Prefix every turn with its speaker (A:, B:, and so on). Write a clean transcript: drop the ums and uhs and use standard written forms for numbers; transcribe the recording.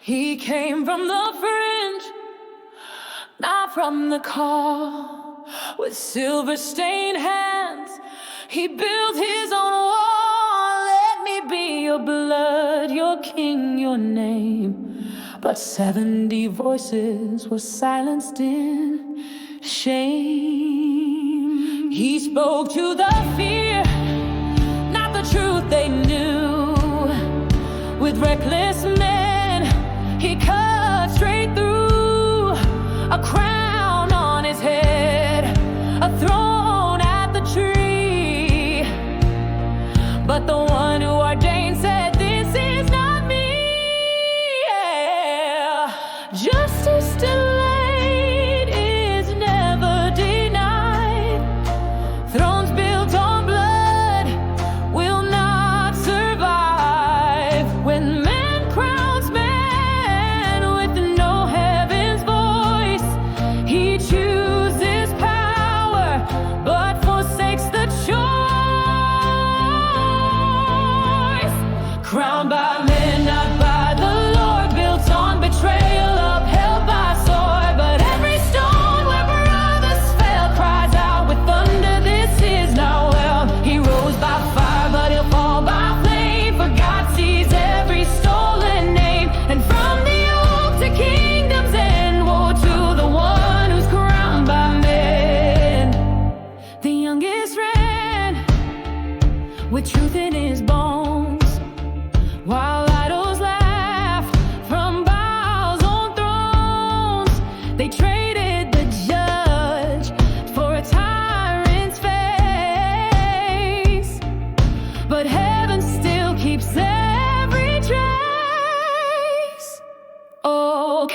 A: He came from the fringe, not from the car. With silver-stained hands, he built his own wall. Let me be your blood, your king, your name. But 70 voices were silenced in shame. He spoke to the fear, not the truth they knew. With reckless men, he cut straight through. A crown on his head, a throne at the tree. But the one who ordained said, "This is not me." Yeah. Justice delayed is never denied. Thrones built on blood will not survive. When man crowns man with no heaven's voice, he chooses power but forsakes the choice. Crowned by men, not by the Lord, built on betrayal, upheld by sword. But every stone where brothers fell cries out with thunder, "This is not well." He rose by fire, but he'll fall by flame. For God sees every stolen name. And from the oak to kingdom's end, woe to the one who's crowned by men. The youngest ran with truth in his bones, while idols laughed from Baal's own thrones. They traded the judge for a tyrant's face, but heaven still keeps every trace. Oh,